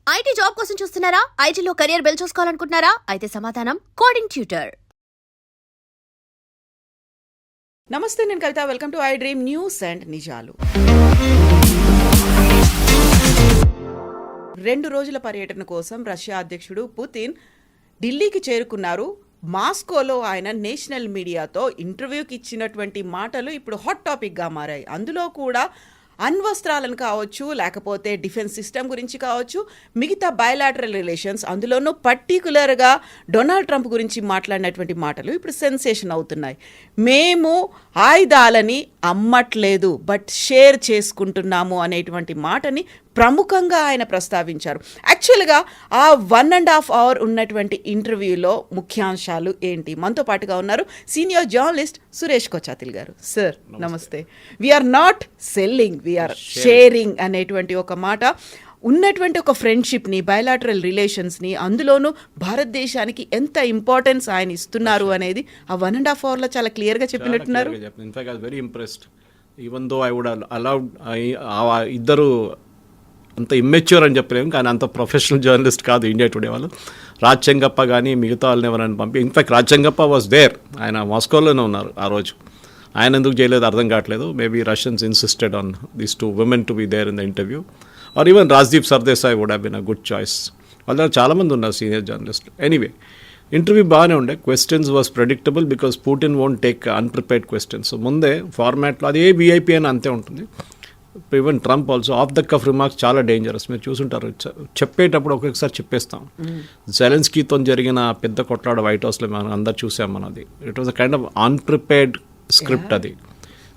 IT job కోసం చూస్తున్నారా? ఐటీలో కెరియర్ బిల్డ్ చూసుకోవాలనుకుంటున్నారా? అయితే సమాధానం కోడింగ్ ట్యూటర్. నమస్తే, నేను Kavitha. Welcome to I dream news and నిజాలు. 2 రోజుల పర్యటన కోసం రష్యా అధ్యక్షుడు పుతిన్ ఢిల్లీకి చేరుకున్నారు. మాస్కోలో ఆయన నేషనల్ మీడియాతో ఇంటర్వ్యూకి ఇచ్చినటువంటి మాటలు ఇప్పుడు హాట్ టాపిక్గా మారాయి. అందులో కూడా అణ్వస్త్రాలను కావచ్చు, లేకపోతే డిఫెన్స్ సిస్టమ్ గురించి కావచ్చు, మిగతా బయలాటరల్ రిలేషన్స్, అందులోనూ పర్టికులర్గా డొనాల్డ్ ట్రంప్ గురించి మాట్లాడినటువంటి మాటలు ఇప్పుడు సెన్సేషన్ అవుతున్నాయి. మేము ఆయుధాలని అమ్మట్లేదు, బట్ షేర్ చేసుకుంటున్నాము అనేటువంటి మాటని ప్రముఖంగా ఆయన ప్రస్తావించారు. యాక్చువల్గా ఆ 1.5 అవర్ ఉన్నటువంటి ఇంటర్వ్యూలో ముఖ్యాంశాలు ఏంటి? మనతో పాటుగా ఉన్నారు సీనియర్ జర్నలిస్ట్ సురేష్ కొచాతిల్ గారు. సార్ నమస్తే. We're not selling, we're sharing అనేటువంటి ఒక మాట ఉన్నటువంటి ఒక ఫ్రెండ్షిప్ని, బయలాటరల్ రిలేషన్స్ని, అందులోనూ భారతదేశానికి ఎంత ఇంపార్టెన్స్ ఆయన ఇస్తున్నారు అనేది ఆ 1.5 అవర్లో చాలా క్లియర్గా చెప్పినట్టున్నారు. Even though I would allowed ఇద్దరు అంత ఇమ్మెచ్యూర్ అని చెప్పలేము, కానీ అంత ప్రొఫెషనల్ జర్నలిస్ట్ కాదు ఇండియా టుడే వాళ్ళు. రాజ్ చెంగప్ప కానీ మిగతా వాళ్ళని ఎవరైనా పంపి, in fact Raj Chengappa was there, ఆయన మాస్కోలోనే ఉన్నారు ఆ రోజు. ఆయన ఎందుకు చేయలేదు అర్థం కావట్లేదు. Maybe Russians insisted on these 2 women to be there in the interview, or even Rajdeep Sardesai would have been a good choice. వాళ్ళ దగ్గర చాలామంది ఉన్నారు సీనియర్ జర్నలిస్ట్. ఎనీవే, ఇంటర్వ్యూ బాగానే ఉండే. Questions was predictable because Putin won't take unprepared questions. ముందే ఫార్మాట్లో అదే VIP అని అంతే ఉంటుంది. Even Trump also off the cuff remarks చాలా డేంజరస్. మీరు చూసుంటారు, చెప్పేటప్పుడు ఒక్కొక్కసారి చెప్పేస్తాం. జెలెన్స్కీతో జరిగిన పెద్ద కొట్లాడ వైట్ హౌస్లో మనం అందరు చూసాం. మనది it was a kind of unprepared script అది.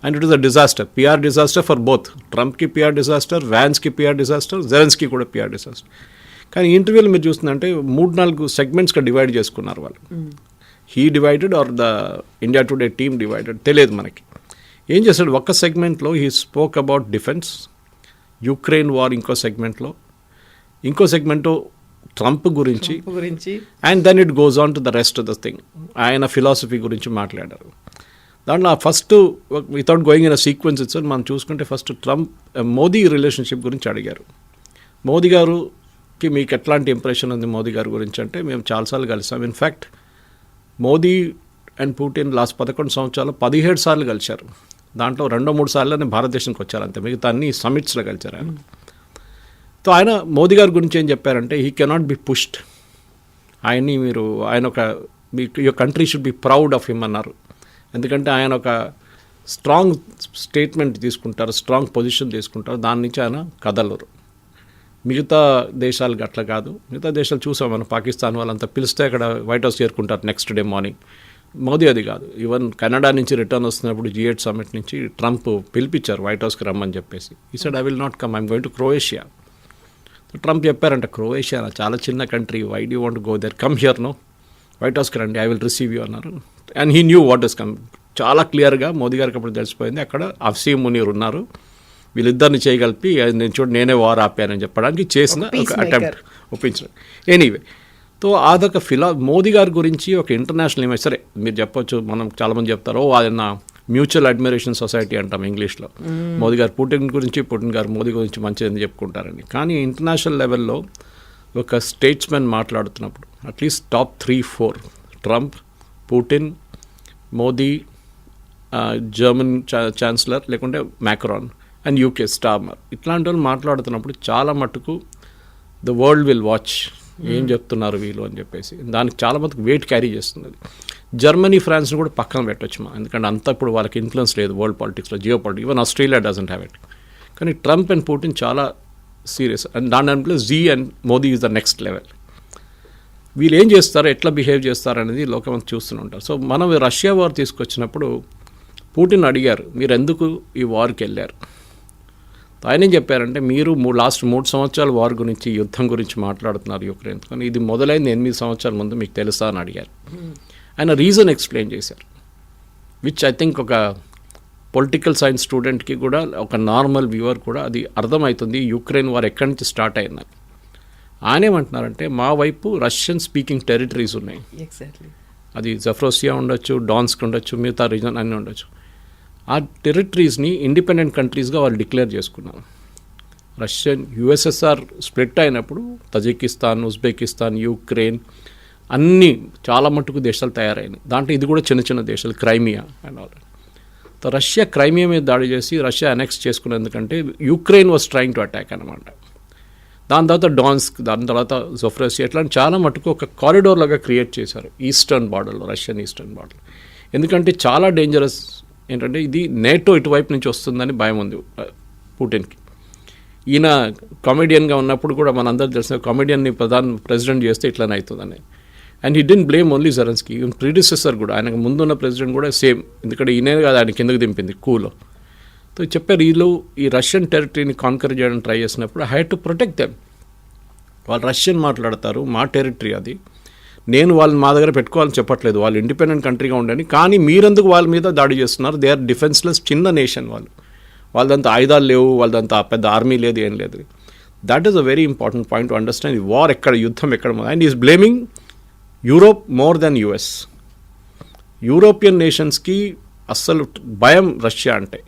And it was a disaster, PR disaster for both. ట్రంప్కి పిఆర్ డిజాస్టర్, వ్యాన్స్కి పిఆర్ డిజాస్టర్, జెలెన్స్కీ కూడా పిఆర్ డిజాస్టర్. కానీ ఈ ఇంటర్వ్యూలో మీరు చూస్తుందంటే 3-4 సెగ్మెంట్స్గా డివైడ్ చేసుకున్నారు వాళ్ళు. He divided or the India Today team divided తెలియదు మనకి. ఏం చేశాడు, ఒక్క సెగ్మెంట్లో he spoke about defence, Ukraine war ఇంకో సెగ్మెంట్లో, ఇంకో సెగ్మెంటు ట్రంప్ గురించి, and then it goes on to the rest of the thing. ఆయన ఫిలాసఫీ గురించి మాట్లాడారు. దాంట్లో first without going in a sequence itself మనం చూసుకుంటే ఫస్ట్ ట్రంప్ మోదీ రిలేషన్షిప్ గురించి అడిగారు. మోదీ గారుకి మీకు ఎట్లాంటి ఇంప్రెషన్ ఉంది మోదీ గారి గురించి అంటే, మేము చాలాసార్లు కలిసాం. In fact Modi and Putin last 11 సంవత్సరాలు 17 సార్లు కలిశారు. దాంట్లో 2-3 సార్లనే భారతదేశానికి వచ్చారు అంతే, మిగతా అన్ని సమిట్స్లో కలిశారు ఆయన. సో ఆయన మోదీ గారి గురించి ఏం చెప్పారంటే, హీ కెనాట్ బి పుష్డ్. ఆయన ఒక your country should be proud of him అన్నారు. ఎందుకంటే ఆయన ఒక స్ట్రాంగ్ స్టేట్మెంట్ తీసుకుంటారు, స్ట్రాంగ్ పొజిషన్ తీసుకుంటారు, దాని నుంచి ఆయన కదలరు. మిగతా దేశాలకు అట్లా కాదు. మిగతా దేశాలు చూసాం మనం, పాకిస్తాన్ వాళ్ళంతా పిలిస్తే అక్కడ వైట్ హౌస్ చేరుకుంటారు నెక్స్ట్ డే మార్నింగ్. మోదీ అది కాదు. ఈవెన్ కెనడా నుంచి రిటర్న్ వస్తున్నప్పుడు G8 సమిట్ నుంచి ట్రంప్ పిలిపించారు వైట్ హౌస్కి రమ్మని చెప్పేసి. ఈ side I will not come, I'm going to Croatia. Trump చెప్పారంట, క్రొయేషియా చాలా చిన్న country, why do want go there, come here no, White హౌస్కి రండి, ఐ విల్ రిసీవ్ యూ అన్నారు. And he knew what is come. చాలా క్లియర్గా మోదీ గారికి అప్పుడు తెలిసిపోయింది, అక్కడ అఫ్సీమ్ మునీర్ ఉన్నారు, వీళ్ళిద్దరిని చేయగలిపి నేనే వార్ ఆపానని చెప్పడానికి చేసిన ఒక అటెంప్ట్ ఒప్పించడం. ఎనీవే, సో అదొక మోదీ గారి గురించి ఒక ఇంటర్నేషనల్ ఇమేజ్. సరే మీరు చెప్పొచ్చు, మనం చాలామంది చెప్తారు ఆయన మ్యూచువల్ అడ్మిరేషన్ సొసైటీ అంటాం ఇంగ్లీష్లో. మోదీ గారు పుటిన్ గురించి, పుటిన్ గారు మోదీ గురించి మంచిదని చెప్పుకుంటారండి. కానీ ఇంటర్నేషనల్ లెవెల్లో ఒక స్టేట్స్మెన్ మాట్లాడుతున్నప్పుడు at least top 3-4 Trump, Putin, Modi, German chancellor లేకుంటే మ్యాక్రాన్ అండ్ యూకే స్టార్మర్, ఇట్లాంటి వాళ్ళు మాట్లాడుతున్నప్పుడు చాలా మట్టుకు ద వరల్డ్ విల్ వాచ్ ఏం చెప్తున్నారు వీళ్ళు అని చెప్పేసి. దానికి చాలా మందికి వెయిట్ క్యారీ చేస్తుంది. జర్మనీ, ఫ్రాన్స్ని కూడా పక్కన పెట్టవచ్చు మనం, ఎందుకంటే అంతా ఇప్పుడు వాళ్ళకి ఇన్ఫ్లుయెన్స్ లేదు వరల్డ్ పాలిటిక్స్లో, geopolitics. Even Australia doesn't have it. కానీ ట్రంప్ అండ్ పుటిన్ చాలా సీరియస్. అండ్ దాని Xi and Modi is the next level. వీళ్ళు ఏం చేస్తారు, ఎట్లా బిహేవ్ చేస్తారు అనేది లోకమంతా చూస్తూనే ఉంటారు. సో మనం రష్యా వార్ తీసుకొచ్చినప్పుడు పుటిన్ అడిగారు, మీరు ఎందుకు ఈ వార్కి వెళ్ళారు? ఆయన ఏం చెప్పారంటే, మీరు లాస్ట్ 3 సంవత్సరాల వార్ గురించి, యుద్ధం గురించి మాట్లాడుతున్నారు యుక్రెయిన్, కానీ ఇది మొదలైంది 8 సంవత్సరాల ముందు, మీకు తెలుసా అని అడిగారు. ఆయన రీజన్ ఎక్స్ప్లెయిన్ చేశారు, విచ్ ఐ థింక్ ఒక పొలిటికల్ సైన్స్ స్టూడెంట్కి కూడా, ఒక నార్మల్ వ్యూవర్ కూడా అది అర్థమవుతుంది యుక్రెయిన్ వార్ ఎక్కడి నుంచి స్టార్ట్ అయిందని. ఆయన ఏమంటున్నారంటే, మా వైపు రష్యన్ స్పీకింగ్ టెరిటరీస్ ఉన్నాయి. అది జఫ్రోసియా ఉండొచ్చు, డాన్స్క్ ఉండొచ్చు, మిగతా రీజన్ అన్నీ ఉండొచ్చు. ఆ టెరిటరీస్ని ఇండిపెండెంట్ కంట్రీస్గా వాళ్ళు డిక్లేర్ చేసుకున్నారు. రష్యన్ యుఎస్ఎస్ఆర్ స్ప్లిట్ అయినప్పుడు తజికిస్తాన్, ఉజ్బెకిస్తాన్, యుక్రెయిన్ అన్నీ చాలా మట్టుకు దేశాలు తయారైనాయి. దాంట్లో ఇది కూడా చిన్న చిన్న దేశాలు, Crimea and all. So Russia Crimea మీద దాడి చేసి రష్యా అనెక్స్ చేసుకునేందుకంటే Ukraine was trying to attack అనమాట. దాని తర్వాత డాన్స్క్, దాని తర్వాత జోఫ్రెసియా, ఇట్లాంటి చాలా మటుకు ఒక కారిడోర్ లాగా క్రియేట్ చేశారు ఈస్టర్న్ బార్డర్లో, రష్యన్ ఈస్టర్న్ బార్డర్. ఎందుకంటే చాలా డేంజరస్ ఏంటంటే ఇది నేటో ఇటువైపు నుంచి వస్తుందని భయం ఉంది పుటిన్కి. ఈయన కామెడియన్గా ఉన్నప్పుడు కూడా మనందరూ తెలిసిన కామెడియన్ని ప్రెసిడెంట్ చేస్తే ఇట్లానే అవుతుందని. And he didn't blame only Zelensky, even predecessor కూడా, ఆయనకు ముందున్న ప్రెసిడెంట్ కూడా సేమ్. ఎందుకంటే ఈయనే కాదు ఆయన కిందకు దింపింది కూలో. సో చెప్పారు వీళ్ళు ఈ రష్యన్ టెరిటరీని కాన్కర్ చేయడానికి ట్రై చేసినప్పుడు I had to protect them. వాళ్ళు రష్యన్ మాట్లాడతారు, మా టెరిటరీ అది, నేను వాళ్ళని మా దగ్గర పెట్టుకోవాలని చెప్పట్లేదు, వాళ్ళు ఇండిపెండెంట్ కంట్రీగా ఉండని, కానీ మీరెందుకు వాళ్ళ మీద దాడి చేస్తున్నారు? దే ఆర్ డిఫెన్స్లెస్ చిన్న నేషన్, వాళ్ళదంతా ఆయుధాలు లేవు, వాళ్ళదంతా పెద్ద ఆర్మీ లేదు, ఏం లేదు. That is a very important point to understand. ఈ వార్ ఎక్కడ, యుద్ధం ఎక్కడ, and is blaming Europe more than US. European నేషన్స్కి అస్సలు భయం రష్యా అంటే.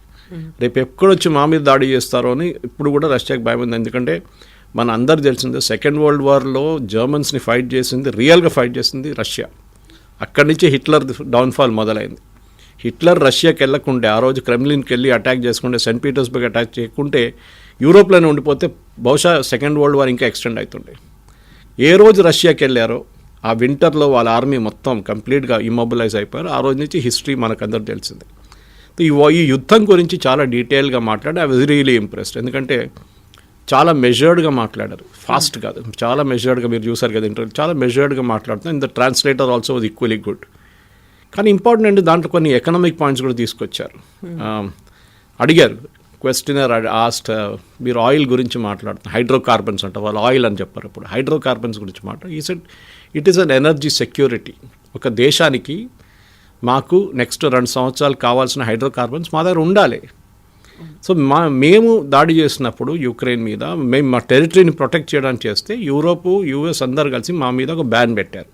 రేపు ఎక్కడొచ్చి మా మీద దాడి చేస్తారో అని ఇప్పుడు కూడా రష్యాకి భయం ఉంది. ఎందుకంటే మన అందరు తెలిసిందే, సెకండ్ వరల్డ్ వార్లో జర్మన్స్ని ఫైట్ చేసింది, రియల్గా ఫైట్ చేసింది రష్యా. అక్కడి నుంచి హిట్లర్ డౌన్ఫాల్ మొదలైంది. హిట్లర్ రష్యాకి వెళ్ళకుంటే, ఆ రోజు క్రెమ్లిన్కి వెళ్ళి అటాక్ చేసుకుంటే, సెయింట్ పీటర్స్బర్గ్ అటాక్ చేయకుంటే, యూరోప్లోనే ఉండిపోతే బహుశా సెకండ్ వరల్డ్ వార్ ఇంకా ఎక్స్టెండ్ అవుతుండే. ఏ రోజు రష్యాకి వెళ్ళారో ఆ వింటర్లో వాళ్ళ ఆర్మీ మొత్తం కంప్లీట్గా ఇమ్మొబిలైజ్ అయిపోయారు. ఆ రోజు నుంచి హిస్టరీ మనకందరూ తెలిసింది. ఈ యుద్ధం గురించి చాలా డీటెయిల్గా మాట్లాడి ఐ వాజ్ రియలీ ఇంప్రెస్డ్. ఎందుకంటే చాలా మెజర్డ్గా మాట్లాడారు, ఫాస్ట్ కాదు, చాలా మెజర్డ్గా. మీరు చూసారు కదా ఇంటర్వ్యూ, చాలా మెజర్డ్గా మాట్లాడుతున్నాం. In the translator also was equally good. కానీ ఇంపార్టెంట్ అంటే దాంట్లో కొన్ని ఎకనామిక్ పాయింట్స్ కూడా తీసుకొచ్చారు. అడిగారు క్వశ్చనర్ ఆస్ట్, మీరు ఆయిల్ గురించి మాట్లాడుతున్నారు, హైడ్రోకార్బన్స్ అంట, వాళ్ళు ఆయిల్ అని చెప్పారు. ఇప్పుడు హైడ్రోకార్బన్స్ గురించి మాట్లాడు. ఈ said it is an energy security. ఒక దేశానికి మాకు నెక్స్ట్ 2 సంవత్సరాలు కావాల్సిన హైడ్రోకార్బన్స్ మా దగ్గర ఉండాలి. సో మేము దాడి చేసినప్పుడు యుక్రెయిన్ మీద, మేము మా టెరిటరీని ప్రొటెక్ట్ చేయడానికి చేస్తే యూరోపు, యూఎస్ అందరు కలిసి మా మీద ఒక బ్యాన్ పెట్టారు.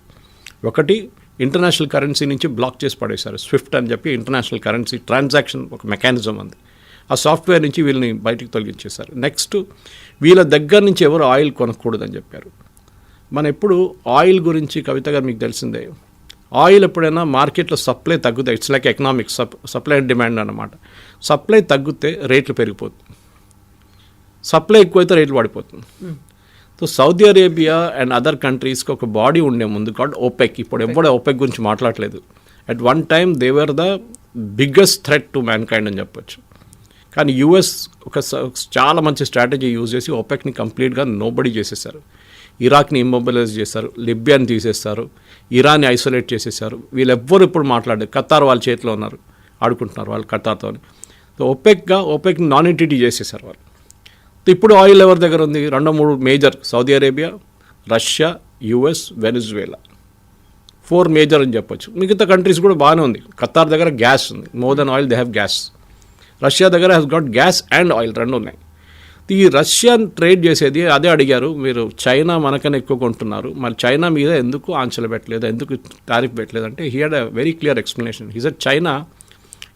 ఒకటి, ఇంటర్నేషనల్ కరెన్సీ నుంచి బ్లాక్ చేసి పడేశారు. స్విఫ్ట్ అని చెప్పి ఇంటర్నేషనల్ కరెన్సీ ట్రాన్సాక్షన్ ఒక మెకానిజం ఉంది, ఆ సాఫ్ట్వేర్ నుంచి వీళ్ళని బయటికి తొలగించేశారు. నెక్స్ట్, వీళ్ళ దగ్గర నుంచి ఎవరు ఆయిల్ కొనకూడదని చెప్పారు. మన ఎప్పుడు ఆయిల్ గురించి కవిత గారు మీకు తెలిసిందే, ఆయిల్ ఎప్పుడైనా మార్కెట్లో సప్లై తగ్గుతే, it's like economics, supply and demand అన్నమాట. సప్లై తగ్గితే రేట్లు పెరిగిపోతుంది, సప్లై ఎక్కువైతే రేట్లు పడిపోతుంది. So Saudi Arabia and other కంట్రీస్కి ఒక బాడీ ఉండే ముందు కాదు ఓపెక్. ఇప్పుడు ఎవడో ఓపెక్ గురించి మాట్లాడలేదు. At one time they were the biggest threat to man kind అని చెప్పొచ్చు. కానీ యూఎస్ ఒక చాలా మంచి స్ట్రాటజీ యూజ్ చేసి ఓపెక్ని కంప్లీట్గా నోబడి చేసేసారు. ఇరాక్ని ఇమ్మొబిలైజ్ చేశారు, లిబియాని తీసేస్తారు, ఇరాన్ని ఐసోలేట్ చేసేసారు. వీళ్ళెవ్వరు ఇప్పుడు మాట్లాడారు. ఖతార్ వాళ్ళ చేతిలో ఉన్నారు, ఆడుకుంటున్నారు వాళ్ళు ఖతార్తో. సో ఓపెక్ని నాన్ ఎంటిటీ చేసేసారు వాళ్ళు. ఇప్పుడు ఆయిల్ ఎవరి దగ్గర ఉంది? 2-3 major, Saudi Arabia, Russia, US, Venezuela, 4 major అని చెప్పొచ్చు. మిగతా కంట్రీస్ కూడా బాగానే ఉంది. ఖతార్ దగ్గర గ్యాస్ ఉంది, more than oil they have gas. Russia దగ్గర has got gas and oil, 2 ఉన్నాయి. ఈ రష్యన్ ట్రేడ్ చేసేది అదే అడిగారు, మీరు చైనా మనకన్నా ఎక్కువ కొంటున్నారు, మరి చైనా మీద ఎందుకు ఆంక్షలు పెట్టలేదు, ఎందుకు టారిఫ్ పెట్టలేదు అంటే he had a very clear explanation. He said China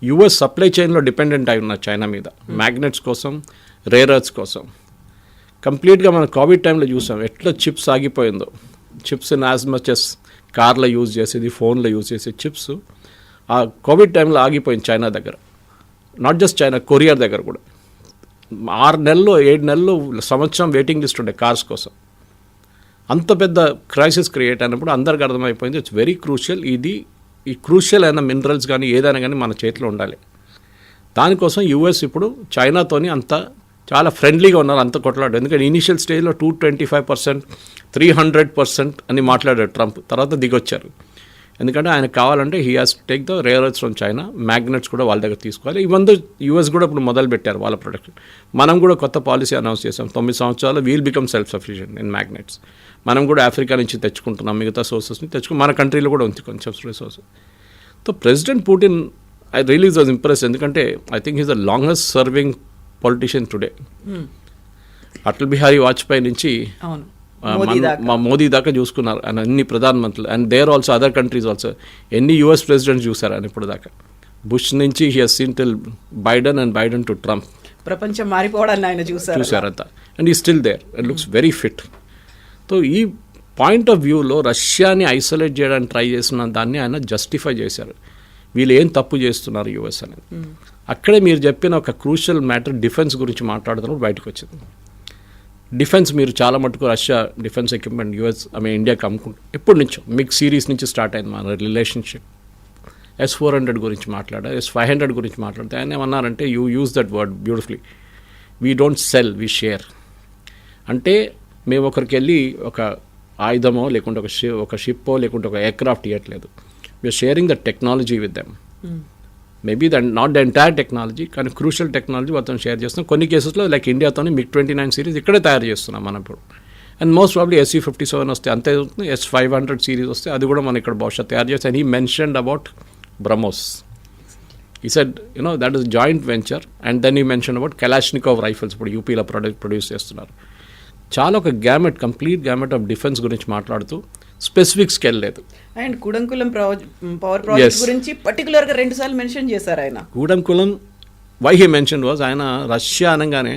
US supply చైన్లో డిపెండెంట్ అయి ఉన్నారు చైనా మీద, మ్యాగ్నెట్స్ కోసం, రేర్ ఎర్త్స్ కోసం. కంప్లీట్గా మనం కోవిడ్ టైంలో చూసాం ఎట్లా చిప్స్ ఆగిపోయిందో. చిప్స్ యాజ్ మచ్ ఎస్ కార్లో యూజ్ చేసేది, ఫోన్లో యూజ్ చేసే చిప్స్ ఆ కోవిడ్ టైంలో ఆగిపోయింది చైనా దగ్గర. నాట్ జస్ట్ చైనా, కొరియా దగ్గర కూడా 6 నెలలు 7 నెలలు సంవత్సరం వెయిటింగ్ లిస్ట్ ఉండే కార్స్ కోసం. అంత పెద్ద క్రైసిస్ క్రియేట్ అయినప్పుడు అందరికి అర్థమైపోయింది ఇట్స్ వెరీ క్రూషియల్. ఈ క్రూషియల్ అయిన మినరల్స్ కానీ ఏదైనా కానీ మన చేతిలో ఉండాలి. దానికోసం యూఎస్ ఇప్పుడు చైనాతోని చాలా ఫ్రెండ్లీగా ఉన్నారు, అంత కొట్లాడు. ఎందుకంటే ఇనీషియల్ స్టేజ్లో 225%, 300% అని మాట్లాడారు ట్రంప్. తర్వాత దిగొచ్చారు. ఎందుకంటే ఆయనకు కావాలంటే he has to take the rare earths from China, magnets కూడా వాళ్ళ దగ్గర తీసుకోవాలి. ఇవంతా యూఎస్ కూడా ఇప్పుడు మొదలు పెట్టారు వాళ్ళ ప్రొడక్షన్. మనం కూడా కొత్త పాలసీ అనౌన్స్ చేసాం, 9 సంవత్సరాలు we'll become self sufficient in magnets. మనం కూడా ఆఫ్రికా నుంచి తెచ్చుకుంటున్నాం, మిగతా సోర్సెస్ని మన కంట్రీలో కూడా ఉంది కొంచెం resources. So president Putin I really was impress. ఎందుకంటే I think he's the longest serving politician today. Atal Bihari Vajpayee నుంచి మోదీ దాకా చూసుకున్నారు అండ్ అన్ని ప్రధానమంత్రులు. And there also other countries also ఎన్ని యూఎస్ ప్రెసిడెంట్స్ చూసారు అని ఇప్పుడు దాకా. బుష్ నుంచి he has seen till Biden and Biden to Trump. ప్రపంచం మారిపోవడాన్ని ఆయన చూసారంతా. అండ్ ఈ still there and looks very fit. So ఈ పాయింట్ ఆఫ్ వ్యూలో రష్యాని ఐసోలేట్ చేయడానికి ట్రై చేసిన దాన్ని ఆయన జస్టిఫై చేశారు. వీళ్ళు ఏం తప్పు చేస్తున్నారు యుఎస్ అనేది. అక్కడే మీరు చెప్పిన ఒక క్రూషియల్ మ్యాటర్ డిఫెన్స్ గురించి మాట్లాడుతున్నప్పుడు బయటకు వచ్చింది. డిఫెన్స్ మీరు చాలా మటుకు రష్యా డిఫెన్స్ ఎక్విప్మెంట్ యుఎస్ ఇండియాకి అమ్ముకుంటారు. ఎప్పటి నుంచో మిగ్ సిరీస్ నుంచి స్టార్ట్ అయింది మన రిలేషన్షిప్. S-400 గురించి మాట్లాడారు, S-500 గురించి మాట్లాడితే ఆయన ఏమన్నారంటే you use that word beautifully, we don't sell, we share. అంటే మేము ఒకరికి వెళ్ళి ఒక ఆయుధమో లేకుంటే ఒక షిప్పో లేకుంటే ఒక ఎయిర్క్రాఫ్ట్ ఇవ్వట్లేదు. We're sharing the technology with them. Maybe not the entire technology, కానీ క్రూషియల్ టెక్నాలజీ వాళ్ళతో షేర్ చేస్తున్నాం. కొన్ని కేసెస్లో లైక్ ఇండియాతోని MiG-29 సిరీస్ ఇక్కడే తయారు చేస్తున్నాం మనం ఇప్పుడు. అండ్ మోస్ట్ ప్రాబ్లీ SU-57 వస్తే అంతే అవుతుంది. S-500 సిరీస్ వస్తే అది కూడా మనం ఇక్కడ బహుశా తయారు చేస్తాం. And he mentioned about BrahMos. He said, that is joint venture. And then he mentioned about Kalashnikov rifles. ఇప్పుడు యూపీలో ప్రొడ్యూస్ చేస్తున్నారు. చాలా ఒక కంప్లీట్ గ్యామెట్ ఆఫ్ డిఫెన్స్ గురించి మాట్లాడుతూ స్పెసిఫిక్స్కి వెళ్ళలేదు. అండ్ కూడంకులం పవర్ ప్రాజెక్ట్ గురించి పర్టికులర్గా 2 సార్లు మెన్షన్ చేశారు ఆయన. Kudankulam why he mention was, ఆయన రష్యా అనగానే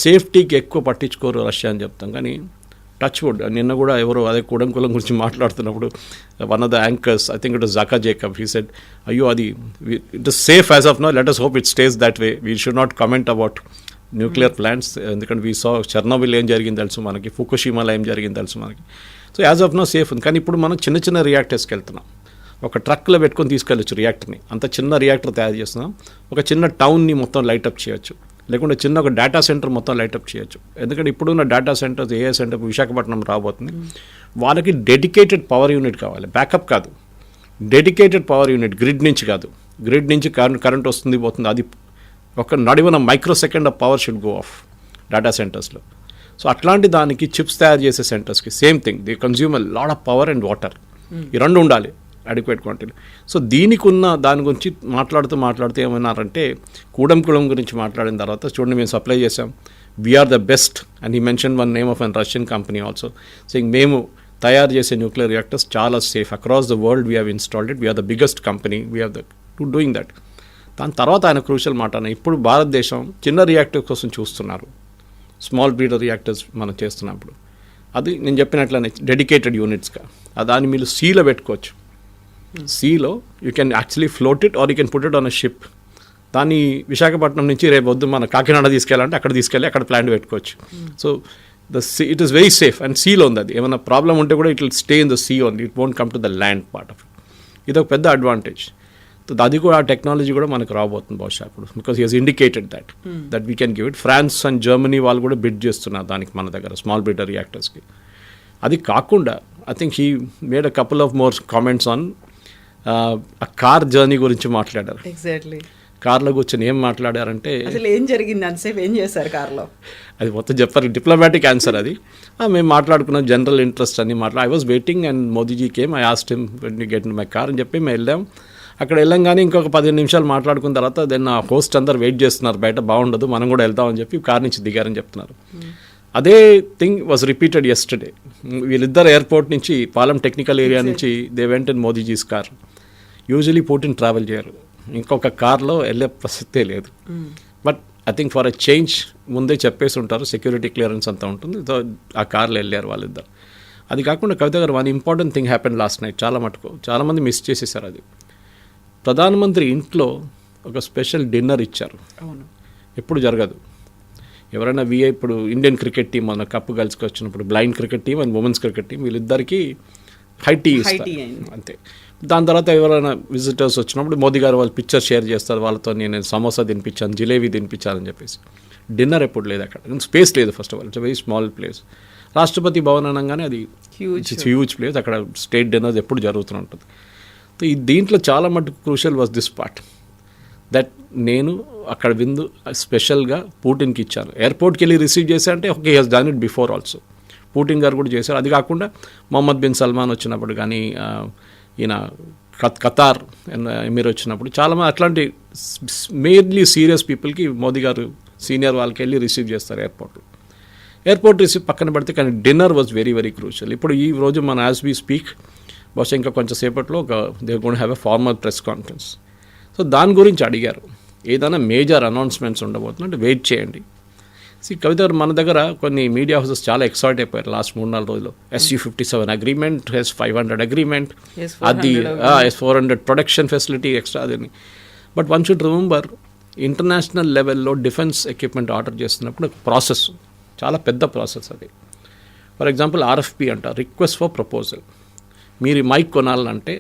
సేఫ్టీకి ఎక్కువ పట్టించుకోరు రష్యా అని చెప్తాం, కానీ టచ్ వుడ్ నిన్న కూడా ఎవరో అదే కూడంకులం గురించి మాట్లాడుతున్నప్పుడు one of the anchors, I think it was Zaka Jacob, he said అయ్యో అది it is safe as of now, let us hope it stays that way, we should not comment about nuclear plants. ఎందుకంటే we saw Chernobyl ఏం జరిగింది తెలుసు మనకి, ఫుకుషిమాలో ఏం జరిగింది తెలుసు మనకి. So as of now safe ఉంది. కానీ ఇప్పుడు మనం చిన్న చిన్న రియాక్టర్స్కి వెళ్తున్నాం. ఒక ట్రక్లో పెట్టుకొని తీసుకెళ్ళచ్చు రియాక్టర్ని, అంత చిన్న రియాక్టర్ తయారు చేస్తున్నాం. ఒక చిన్న టౌన్ని మొత్తం లైటప్ చేయొచ్చు, లేకుంటే చిన్న ఒక డేటా సెంటర్ మొత్తం లైటప్ చేయొచ్చు. ఎందుకంటే ఇప్పుడున్న data centres AI centre Visakhapatnam రాబోతుంది, వాళ్ళకి డెడికేటెడ్ పవర్ యూనిట్ కావాలి, బ్యాకప్ కాదు, డెడికేటెడ్ పవర్ యూనిట్, గ్రిడ్ నుంచి కాదు. గ్రిడ్ నుంచి కరెంట్ వస్తుంది పోతుంది, అది ఒక నడివన microsecond of power should go off data సెంటర్స్లో. సో అట్లాంటి దానికి చిప్స్ తయారు చేసే సెంటర్స్కి same thing, they consume lot of power and water, ఈ రెండు ఉండాలి అడిక్వేట్ క్వాంటిటీ. సో దీనికి ఉన్న దాని గురించి మాట్లాడుతూ ఏమన్నారంటే, కూడంకులం గురించి మాట్లాడిన తర్వాత చూడండి మేము సప్లై చేసాం, we're the best. And he mention one name of an Russian company also, saying మేము తయారు చేసే న్యూక్లియర్ రియాక్టర్స్ చాలా safe, across the world we have installed it, we're the biggest company, we're the to doing that. దాని తర్వాత ఆయన crucial మాట, ఇప్పుడు భారతదేశం చిన్న రియాక్టర్ కోసం చూస్తున్నారు, స్మాల్ బ్రీడర్ రియాక్టర్స్ మనం చేస్తున్నప్పుడు అది నేను చెప్పినట్లనే డెడికేటెడ్ యూనిట్స్గా, దాన్ని మీరు సీలో పెట్టుకోవచ్చు. సీలో you can actually float it or you can put it on a ship. దాన్ని విశాఖపట్నం నుంచి రేపు వద్దు మన కాకినాడ తీసుకెళ్ళాలంటే అక్కడ తీసుకెళ్ళి అక్కడ ప్లాంట్ పెట్టుకోవచ్చు. So it is very safe and సీలో ఉంది. అది ఏమైనా ప్రాబ్లం ఉంటే కూడా it will stay in the sea only, it won't come to the land part of it. ఇది ఒక పెద్ద అడ్వాంటేజ్. అది కూడా ఆ టెక్నాలజీ కూడా మనకు రాబోతుంది బహుశా ఇప్పుడు, because he has indicated that we can give it. France and Germany వాళ్ళు కూడా బిడ్ చేస్తున్నారు దానికి మన దగ్గర స్మాల్ బ్రీడర్ రియాక్టర్స్కి. అది కాకుండా I think he made a couple of more comments on ఆ కార్ జర్నీ గురించి మాట్లాడారు. ఎగ్జాక్ట్లీ కార్లో కూర్చొని ఏం మాట్లాడారంటే, అసలు ఏం జరిగింది అంతసేపు ఏం చేశారు కార్లో, అది మొత్తం చెప్పారు. డిప్లొమాటిక్ ఆన్సర్ అది. మేము మాట్లాడుకున్నాం జనరల్ ఇంట్రెస్ట్ అని I was waiting and Modiji came, I asked him when you get in my car అని చెప్పి మేము వెళ్ళాం. అక్కడ వెళ్ళంగానే ఇంకొక 15 నిమిషాలు మాట్లాడుకున్న తర్వాత దెన్ ఆ హోస్ట్ అందరు వెయిట్ చేస్తున్నారు బయట, బాగుండదు మనం కూడా వెళ్దామని చెప్పి కార్ నుంచి దిగారని చెప్తున్నారు. అదే థింగ్ వాజ్ రిపీటెడ్ యెస్టర్డే. వీళ్ళిద్దరు ఎయిర్పోర్ట్ నుంచి పాలెం టెక్నికల్ ఏరియా నుంచి they went in Modiji's car. Usually Putin travel చేయరు, ఇంకొక కార్లో వెళ్ళే ప్రసక్తే లేదు. But I think for a change ముందే చెప్పేసి ఉంటారు, సెక్యూరిటీ క్లియరెన్స్ అంతా ఉంటుంది. సో ఆ కార్లో వెళ్ళారు వాళ్ళిద్దరు. అది కాకుండా కవిత గారు one important thing happen last night, చాలా మటుకు చాలామంది మిస్ చేసేసారు. అది ప్రధానమంత్రి ఇంట్లో ఒక స్పెషల్ డిన్నర్ ఇచ్చారు. అవును, ఎప్పుడు జరగదు. ఎవరైనా ఇప్పుడు ఇండియన్ క్రికెట్ టీం మన కప్పు గెలుచుకు వచ్చినప్పుడు blind cricket team and women's cricket team వీళ్ళిద్దరికీ హై టీ ఇస్తారు అంతే. దాని తర్వాత ఎవరైనా విజిటర్స్ వచ్చినప్పుడు మోదీ గారు వాళ్ళు పిక్చర్ షేర్ చేస్తారు, వాళ్ళతో నేను సమోసా తినిపించాను, జిలేబీ తినిపించాలని చెప్పేసి. డిన్నర్ ఎప్పుడు లేదు అక్కడ, స్పేస్ లేదు. First of all it's very small place. Rashtrapati Bhavan అనగానే అది హ్యూజ్ ప్లేస్, అక్కడ స్టేట్ డిన్నర్స్ ఎప్పుడు జరుగుతూ ఉంటుంది. దీంట్లో చాలా మటుకు crucial was this part, that నేను అక్కడ విందు స్పెషల్గా పుటిన్కి ఇచ్చాను. ఎయిర్పోర్ట్కి వెళ్ళి రిసీవ్ చేశా అంటే okay, he's done it before also. Putin గారు కూడా చేశారు. అది కాకుండా మొహమ్మద్ బిన్ సల్మాన్ వచ్చినప్పుడు కానీ, ఈయన ఖతార్ ఎమీర్ వచ్చినప్పుడు చాలామంది అట్లాంటి మెయిన్లీ సీరియస్ పీపుల్కి మోదీ గారు సీనియర్ వాళ్ళకి వెళ్ళి రిసీవ్ చేస్తారు ఎయిర్పోర్ట్ రిసీవ్ పక్కన పెడితే. కానీ dinner was very very crucial. ఇప్పుడు ఈ రోజు మన యాజ్ వీ స్పీక్ బహుశా ఇంకా కొంచెం సేపట్లో they gonna have a formal press conference. So దాని గురించి అడిగారు, ఏదైనా మేజర్ అనౌన్స్మెంట్స్ ఉండబోతుందంటే వెయిట్ చేయండి. కవిత గారు, మన దగ్గర కొన్ని మీడియా హౌసెస్ చాలా ఎక్సైట్ అయిపోయారు లాస్ట్ 3-4 రోజులు. SU-57 అగ్రిమెంట్, S-500 అగ్రిమెంట్, అది S-400 ప్రొడక్షన్ ఫెసిలిటీ ఎక్స్ట్రా అదని. But one should remember, international లెవెల్లో డిఫెన్స్ ఎక్విప్మెంట్ ఆర్డర్ చేస్తున్నప్పుడు ప్రాసెస్ చాలా పెద్ద ప్రాసెస్ అది. ఫర్ ఎగ్జాంపుల్ RFP అంట, రిక్వెస్ట్ ఫర్ ప్రపోజల్. మీరు మైక్ కొనాలంటే,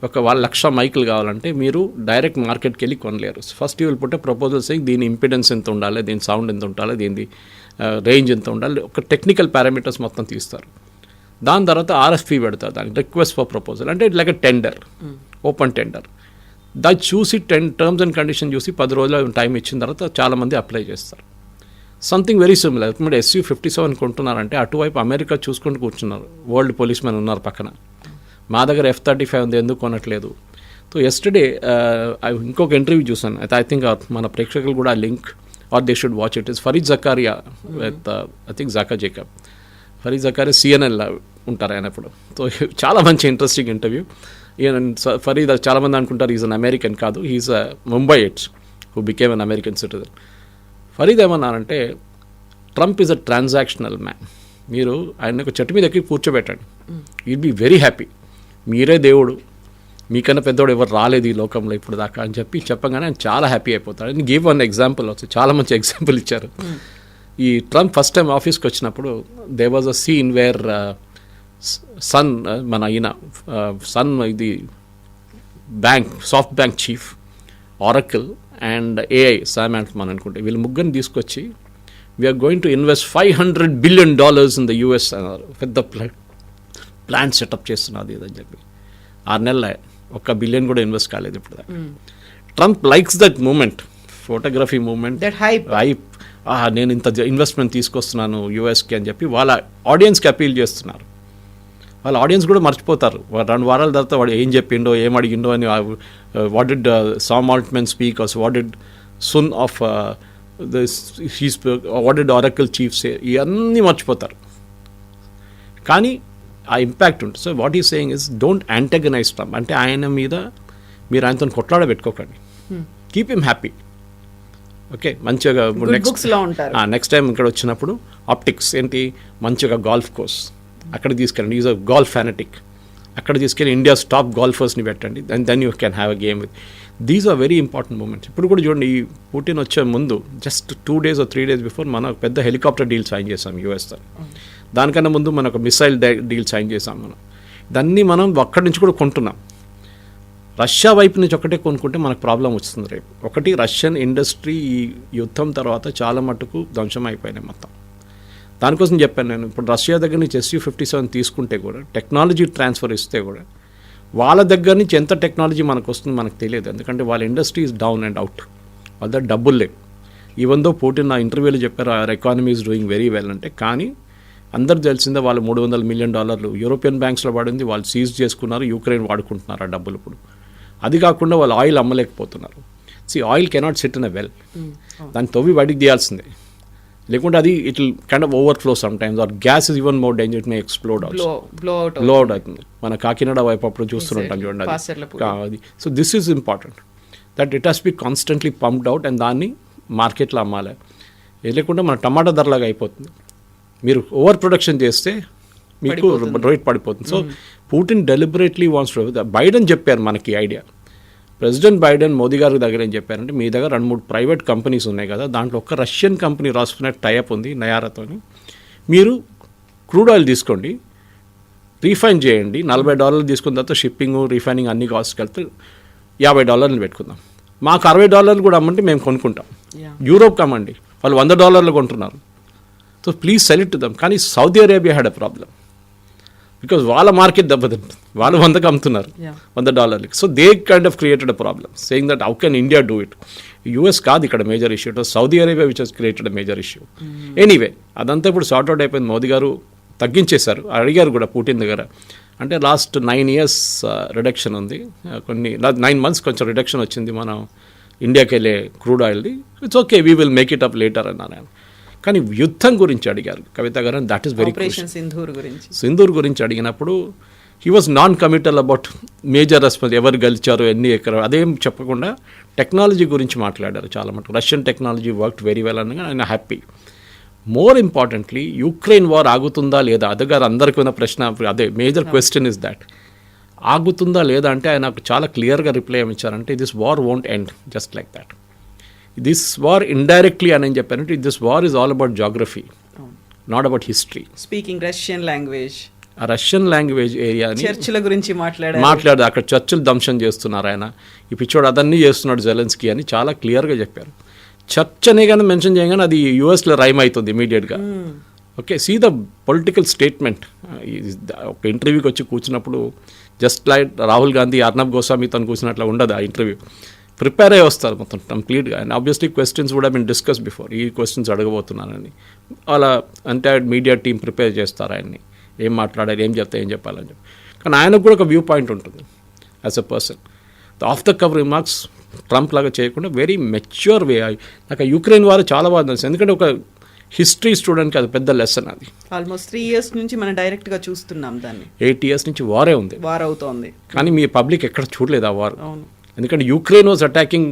ఒక 1,00,000 మైకులు కావాలంటే మీరు డైరెక్ట్ మార్కెట్కి వెళ్ళి కొనలేరు. First you will put proposals, దీని ఇంపిడెన్స్ ఎంత ఉండాలి, దీని సౌండ్ ఎంత ఉండాలి, దీని రేంజ్ ఎంత ఉండాలి, ఒక టెక్నికల్ పారామీటర్స్ మొత్తం తీస్తారు. దాని తర్వాత RFP పెడతారు, దానికి రిక్వెస్ట్ ఫర్ ప్రపోజల్ అంటే it like a tender, open tender. దాన్ని చూసి టర్మ్స్ అండ్ కండిషన్ చూసి 10 రోజులు టైం ఇచ్చిన తర్వాత చాలామంది అప్లై చేస్తారు. Something very similar. ఇప్పుడు SU-57 కొంటున్నారంటే అటువైపు అమెరికా చూసుకుంటూ కూర్చున్నారు, వరల్డ్ పోలీస్ మెన్ ఉన్నారు పక్కన. మా దగ్గర F-35 ఉంది, ఎందుకు కొనట్లేదు? సో ఎస్టర్డే ఇంకొక ఇంటర్వ్యూ చూసాను, అయితే ఐ థింక్ మన ప్రేక్షకులు కూడా link or they should watch it. Is Fareed Zakaria with I think జాకా జేకబ్. ఫరీద్ జకారియా CNN ఉంటారు ఆయన ఇప్పుడు. సో చాలా మంచి ఇంట్రెస్టింగ్ ఇంటర్వ్యూ. ఫరీద్ చాలామంది అనుకుంటారు ఈజ్ అన్ అమెరికన్, కాదు, he's Mumbai it's who became an American citizen. Fareed ఏమన్నారంటే, Trump is a transactional man. మీరు ఆయన ఒక చెట్టు మీద ఎక్కి కూర్చోబెట్టండి, యూడ్ బి వెరీ హ్యాపీ. మీరే దేవుడు, మీకన్నా పెద్దోడు ఎవరు రాలేదు ఈ లోకంలో ఇప్పుడు దాకా అని చెప్పగానే ఆయన చాలా హ్యాపీ అయిపోతాడు. అండ్ గివ్ వన్ ఎగ్జాంపుల్, చాలా మంచి ఎగ్జాంపుల్ ఇచ్చారు. ఈ ట్రంప్ ఫస్ట్ టైం ఆఫీస్కి వచ్చినప్పుడు they was a scene where Son, మన ఈయన సన్, ఇది SoftBank chief, Oracle and AI Sam Altman అనుకుంటే, వీళ్ళు ముగ్గురిని తీసుకొచ్చి we're going to invest $500 billion in the US అన్నారు. పెద్ద ప్లాన్ సెటప్ చేస్తున్నది అని చెప్పి 6 నెలల $1 billion కూడా ఇన్వెస్ట్ కాలేదు ఇప్పుడు దాకా. Trump likes that moment, photography moment, that hype. నేను ఇంత ఇన్వెస్ట్మెంట్ తీసుకొస్తున్నాను యూఎస్కి అని చెప్పి వాళ్ళ ఆడియన్స్కి అపీల్ చేస్తున్నారు. వాళ్ళ ఆడియన్స్ కూడా మర్చిపోతారు 2 వారాల తర్వాత వాడు ఏం చెప్పిండో, ఏం అడిగిండో అని. What did Sam Altman speak, what did Son of what did Oracle chief say, ఇవన్నీ మర్చిపోతారు. కానీ ఆ ఇంపాక్ట్ ఉంటుంది. So what is saying is don't antagonise Trump. అంటే ఆయన మీద మీరు ఆయనతో కొట్లాడ పెట్టుకోకండి, కీప్ హిమ్ హ్యాపీ. ఓకే, మంచిగా నెక్స్ట్ టైం ఇక్కడ వచ్చినప్పుడు ఆప్టిక్స్ ఏంటి, మంచిగా గాల్ఫ్ కోర్స్ అక్కడ తీసుకెళ్ళండి. ఈజ్ అ గాల్ఫ్ ఫ్యానటిక్, అక్కడ తీసుకెళ్ళి ఇండియాస్ టాప్ గాల్ఫర్స్ని పెట్టండి, and then you can have a game with. These are very important moments. ఇప్పుడు కూడా చూడండి, ఈ పుటిన్ వచ్చే ముందు just 2 days or 3 days before మనం పెద్ద హెలికాప్టర్ డీల్ సైన్ చేసాం యూఎస్తో. దానికన్నా ముందు మనం ఒక మిసైల్ డీల్ సైన్ చేసాం. దాన్ని మనం అక్కడి నుంచి కూడా కొంటున్నాం. రష్యా వైపు నుంచి ఒకటే కొనుక్కుంటే మనకు ప్రాబ్లం వస్తుంది రేపు. ఒకటి, రష్యన్ ఇండస్ట్రీ ఈ యుద్ధం తర్వాత చాలా మటుకు ధ్వంసం అయిపోయినాయి మొత్తం. దానికోసం చెప్పాను నేను, ఇప్పుడు రష్యా దగ్గర నుంచి SU-57 తీసుకుంటే కూడా, టెక్నాలజీ ట్రాన్స్ఫర్ ఇస్తే కూడా, వాళ్ళ దగ్గర నుంచి ఎంత టెక్నాలజీ మనకు వస్తుందో మనకు తెలియదు. ఎందుకంటే వాళ్ళ industry is down and out, వాళ్ళ దగ్గర డబ్బులు లేవు. ఈవెన్ దో పుటిన్ నా ఇంటర్వ్యూలో చెప్పారు our economy is doing very well అంటే, కానీ అందరు తెలిసిందే వాళ్ళు $300 million యూరోపియన్ బ్యాంక్స్లో పడింది, వాళ్ళు సీజ్ చేసుకున్నారు, యూక్రెయిన్ వాడుకుంటున్నారు ఆ డబ్బులు ఇప్పుడు. అది కాకుండా వాళ్ళు ఆయిల్ అమ్మలేకపోతున్నారు. Oil cannot sit in a well, దాన్ని తవ్వి బయటికి తీయాల్సిందే, లేకుంటే అది it will kind of overflow sometimes. Or gas is even more danger, it may explode also, blow out అవుతుంది. మన కాకినాడ వైపు అప్పుడు చూస్తుంటాం చూడండి అది. So this is important, that it has be constantly pumped out and దాన్ని మార్కెట్లో అమ్మాలి. లేకుంటే మన టమాటా ధరలాగా అయిపోతుంది. మీరు ఓవర్ ప్రొడక్షన్ చేస్తే మీకు రేట్ పడిపోతుంది. So Putin deliberately wants to. Biden చెప్పారు మనకి ఐడియా, ప్రెసిడెంట్ బైడెన్ మోదీ గారి దగ్గర ఏం చెప్పారంటే, మీ దగ్గర 2-3 ప్రైవేట్ కంపెనీస్ ఉన్నాయి కదా, దాంట్లో ఒక రష్యన్ కంపెనీ రాసుకునే టైఅప్ ఉంది నయారాతోని, మీరు క్రూడ్ ఆయిల్ తీసుకోండి, రీఫైన్ చేయండి, $40 తీసుకున్న తర్వాత షిప్పింగ్, రీఫైనింగ్ అన్ని కాస్ట్కి వెళ్తే $50 పెట్టుకుందాం, మాకు $60 కూడా అమ్మంటే మేము కొనుక్కుంటాం. యూరోప్కి అమ్మండి, వాళ్ళు $100 కొంటున్నారు. So please sell it to them. కానీ Saudi Arabia had a problem, because వాళ్ళ మార్కెట్ దెబ్బతింటుంది, వాళ్ళు 100కి అమ్ముతున్నారు, $100. So they kind of created a problem, saying that how can India do it. US కాదు ఇక్కడ major issue, it was Saudi Arabia which has created a major issue. Anyway, అదంతా ఇప్పుడు sort out అయిపోయింది. మోదీ గారు తగ్గించేశారు, అడిగారు కూడా పుటిన్ దగ్గర. అంటే లాస్ట్ 9 years రిడక్షన్ ఉంది, కొన్ని 9 months కొంచెం రిడక్షన్ వచ్చింది మనం ఇండియాకి వెళ్ళే క్రూడ్ ఆయిల్ది. It's okay, we will make it up later అన్నాను. కానీ యుద్ధం గురించి అడిగారు కవిత గారు, that is very crucial. Sindoor గురించి అడిగినప్పుడు he was non committal about major response, ఎవరు గెలిచారు, ఎన్ని ఎక్కడ, అదేం చెప్పకుండా టెక్నాలజీ గురించి మాట్లాడారు చాలా మటుకు. Russian technology worked very well అనగా ఆయన happy. More importantly Ukraine war ఆగుతుందా లేదా, అదగారు అందరికీ ఉన్న ప్రశ్న, అదే మేజర్ క్వశ్చన్ ఇస్ దాట్. ఆగుతుందా లేదా అంటే ఆయన చాలా క్లియర్గా రిప్లై ఇచ్చారంటే this war won't end just like that. This war indirectly అని చెప్పారంటే this war is all about geography, not about history. Speaking Russian language, ఆ రష్యన్ లాంగ్వేజ్ ఏరియాని చర్చిల గురించి మాట్లాడారు. అక్కడ చర్చిలు ధ్వంసం చేస్తున్నారు ఆయన, ఈ పిచ్చోడు అదన్నీ చేస్తున్నాడు జెలెన్స్కీ అని చాలా క్లియర్గా చెప్పారు. చర్చ్ అనే కానీ మెన్షన్ చేయగానే అది యూఎస్లో రైమ్ అవుతుంది ఇమీడియట్గా. Okay, see the political statement. ఒక ఇంటర్వ్యూకి వచ్చి కూర్చున్నప్పుడు జస్ట్ లైక్ రాహుల్ గాంధీ అర్నబ్ గోస్వామితో కూర్చున్నట్లు ఉండదు ఆ ఇంటర్వ్యూ. ప్రిపేర్ అయ్యి వస్తారు మొత్తం కంప్లీట్గా. అండ్ ఆబ్వియస్లీ క్వశ్చన్స్ కూడా బీన్ డిస్కస్ బిఫోర్, ఈ క్వశ్చన్స్ అడగబోతున్నానని అలా ఎంటైర్ మీడియా టీం ప్రిపేర్ చేస్తారు ఆయన్ని, ఏం మాట్లాడాలి, ఏం చెప్తే ఏం చెప్పాలని చెప్పి. కానీ ఆయనకు కూడా ఒక వ్యూ పాయింట్ ఉంటుంది as a person. Of the cover remarks Trump లాగా చేయకుండా వెరీ మెచ్యూర్ వే. నాకు యుక్రెయిన్ వారు చాలా బాగా తెలుసు, ఎందుకంటే ఒక హిస్టరీ స్టూడెంట్కి అది పెద్ద లెసన్. అది ఆల్మోస్ట్ 3 years నుంచి మనం డైరెక్ట్గా చూస్తున్నాం దాన్ని. 8 years నుంచి వారే ఉంది, వార్ అవుతోంది. కానీ మీ పబ్లిక్ ఎక్కడ చూడలేదు ఆ వార్. అవును, ఎందుకంటే Ukraine was attacking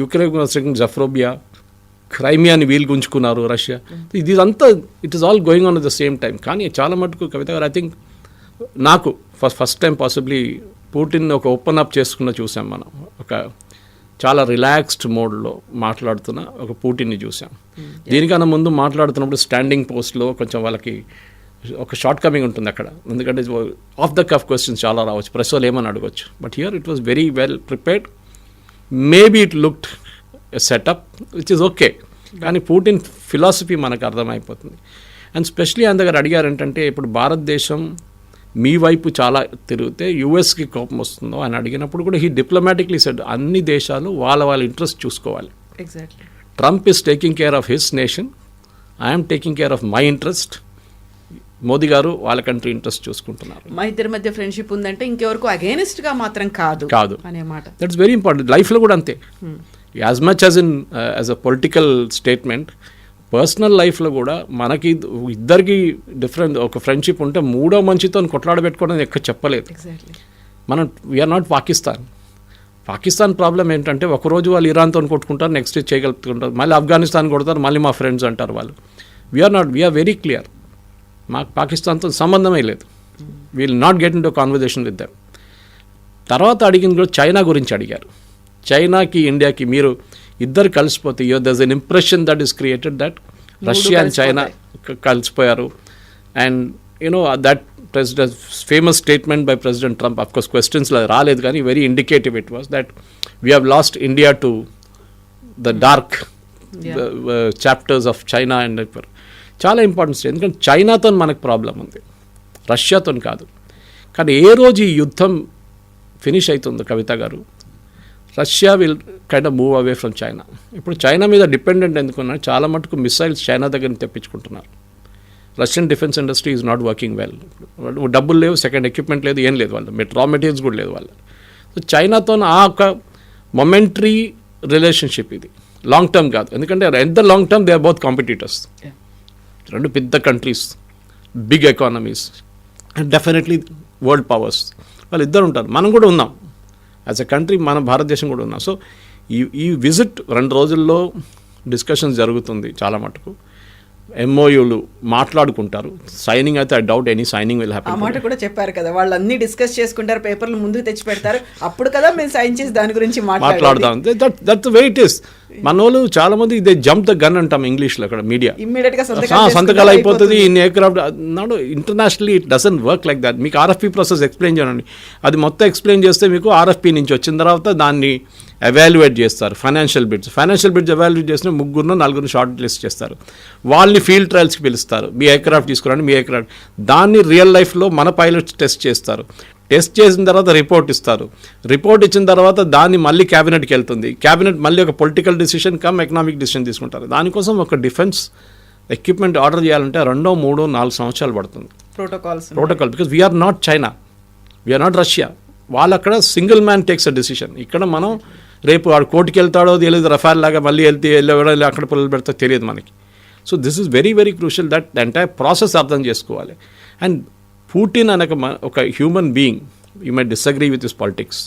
Ukraine was attacking Zaporizhzhia, క్రైమియాని వీలు గుంజుకున్నారు రష్యా. ఇదంతా it is all going on at the same time. కానీ చాలా మటుకు కవిత గారు ఐ థింక్ నాకు ఫస్ట్ టైం పాసిబ్లీ పుటిన్ ఒక ఓపెన్ అప్ చేసుకున్న చూసాం మనం. ఒక చాలా రిలాక్స్డ్ మోడ్లో మాట్లాడుతున్న ఒక పుటిన్ని చూసాం. దీనికన్నా ముందు మాట్లాడుతున్నప్పుడు స్టాండింగ్ పోస్ట్లో కొంచెం వాళ్ళకి ఒక షార్ట్ కమింగ్ ఉంటుంది అక్కడ, ఎందుకంటే ఆఫ్ ద కఫ్ క్వశ్చన్స్ చాలా రావచ్చు, ప్రెస్ వాళ్ళు ఏమని అడగవచ్చు. But here it was very well prepared. Maybe it looked setup which is okay, కానీ పుటిన్ ఫిలాసఫీ మనకు అర్థమైపోతుంది. అండ్ స్పెషలీ ఆయన దగ్గర అడిగారు ఏంటంటే, ఇప్పుడు భారతదేశం మీ వైపు చాలా తిరిగితే యూఎస్కి కోపం వస్తుందో అని అడిగినప్పుడు కూడా హీ డిప్లొమాటిక్లీ సెడ్ అన్ని దేశాలు వాళ్ళ ఇంట్రెస్ట్ చూసుకోవాలి. Exactly. Trump is taking care of his nation, I'm taking care of my interest. Modi గారు వాళ్ళ కంట్రీ ఇంట్రెస్ట్ చూసుకుంటున్నారు. మా ఇద్దరి మధ్య ఫ్రెండ్షిప్ ఉందంటే ఇంకెవరకు అగేనిస్ట్గా మాత్రం కాదు అనే మాట. That's very important. లైఫ్లో కూడా అంతే, as much as in as a political statement, personal లైఫ్లో కూడా మనకి ఇద్దరికి డిఫరెంట్ ఒక ఫ్రెండ్షిప్ ఉంటే మూడో మంచితో కొట్లాడబెట్టుకోవడం ఎక్కడ చెప్పలేదు. మనం వీఆర్ నాట్ పాకిస్తాన్ ప్రాబ్లం ఏంటంటే ఒకరోజు వాళ్ళు ఇరాన్తో కొట్టుకుంటారు, నెక్స్ట్ డే చేయగలుగుతుంటారు, మళ్ళీ ఆఫ్ఘనిస్తాన్ కొడతారు, మళ్ళీ మా ఫ్రెండ్స్ అంటారు వాళ్ళు. వీఆర్ వెరీ క్లియర్, మాకు పాకిస్తాన్తో సంబంధమే లేదు. Will not get in to conversation with them. తర్వాత అడిగింది కూడా చైనా గురించి అడిగారు. చైనాకి ఇండియాకి మీరు ఇద్దరు కలిసిపోతే there's an impression that is created that Russia and China కలిసిపోయారు. And you know that president famous statement by president Trump, of course క్వశ్చన్స్లో రాలేదు కానీ very indicative it was that we have lost India to the dark chapters of China and చాలా ఇంపార్టెంట్. ఎందుకంటే చైనాతో మనకు problem ఉంది, రష్యాతో కాదు. కానీ ఏ రోజు ఈ యుద్ధం ఫినిష్ అవుతుందో కవిత గారు, Russia will kind of move away from China. ఇప్పుడు చైనా మీద డిపెండెంట్ ఎందుకున్నారు, చాలా మటుకు మిసైల్స్ చైనా దగ్గర తెప్పించుకుంటున్నారు. Russian defence industry is not working well. డబ్బులు లేవు, సెకండ్ ఎక్విప్మెంట్ లేదు, ఏం లేదు వాళ్ళు, రా మెటీరియల్స్ కూడా లేదు వాళ్ళు. సో చైనాతో ఆ ఒక మొమెంటరీ రిలేషన్షిప్ ఇది, లాంగ్ టర్మ్ కాదు. ఎందుకంటే at the long term they are both competitors. రెండు పెద్ద countries, big economies, and definitely world powers, వాళ్ళు ఇద్దరు ఉంటారు. మనం కూడా ఉన్నాం యాజ్ ఎ కంట్రీ, మన భారతదేశం కూడా ఉన్నాం. సో ఈ విజిట్ 2 రోజుల్లో డిస్కషన్స్ జరుగుతుంది చాలా మటుకు. ఎంఓయూలు మాట్లాడుకుంటారు, సైనింగ్ అయితే I doubt any signing will happen. ఆ మాట కూడా చెప్పారు కదా, వాళ్ళు అన్ని డిస్కస్ చేసుకుంటారు, పేపర్లు ముందుకు తెచ్చి పెడతారు, అప్పుడు కదా మేము సైన్ చేసి దాని గురించి మాట్లాడదాం. That's way it is. మన వాళ్ళు చాలా మంది ఇదే జంప్ ద గన్ అంటాం ఇంగ్లీష్లో, అక్కడ మీడియా ఇమ్మీడియట్ గా సంతకాలు అయిపోతుంది. ఇన్ ఎయిర్క్రాఫ్ట్ నాడు internationally it doesn't work like that. మీకు ఆర్ఎఫ్పీ ప్రాసెస్ ఎక్స్ప్లెయిన్ చేయండి, అది మొత్తం ఎక్స్ప్లెయిన్ చేస్తే మీకు ఆర్ఎఫ్పీ నుంచి వచ్చిన తర్వాత దాన్ని ఎవాల్యుయేట్ చేస్తారు. ఫైనాన్షియల్ బిడ్స్ ఎవాల్యుయేట్ చేసిన 3-4 షార్ట్ లిస్ట్ చేస్తారు. వాళ్ళని ఫీల్డ్ ట్రయల్స్కి పిలుస్తారు, మీ ఎయిర్క్రాఫ్ట్ తీసుకురండి, మీ ఎయిర్క్రాఫ్ట్ దాన్ని రియల్ లైఫ్లో మన పైలట్స్ టెస్ట్ చేస్తారు. టెస్ట్ చేసిన తర్వాత రిపోర్ట్ ఇస్తారు. రిపోర్ట్ ఇచ్చిన తర్వాత దాన్ని మళ్ళీ క్యాబినెట్కి వెళ్తుంది. క్యాబినెట్ మళ్ళీ ఒక political decision come economic decision తీసుకుంటారు. దానికోసం ఒక డిఫెన్స్ ఎక్విప్మెంట్ ఆర్డర్ చేయాలంటే 2, 3, 4 సంవత్సరాలు పడుతుంది. Protocol because we're not China, we're not Russia. వాళ్ళు అక్కడ single man takes a decision. ఇక్కడ మనం రేపు వాడు కోర్టుకి వెళ్తాడో తెలియదు, రఫాల్ లాగా మళ్ళీ వెళ్ళి అక్కడ పిల్లలు పెడతా తెలియదు మనకి. So this is very very crucial that the entire process అర్థం చేసుకోవాలి. అండ్ పుటిన్ అనక ఒక human being, you my disagree with his politics.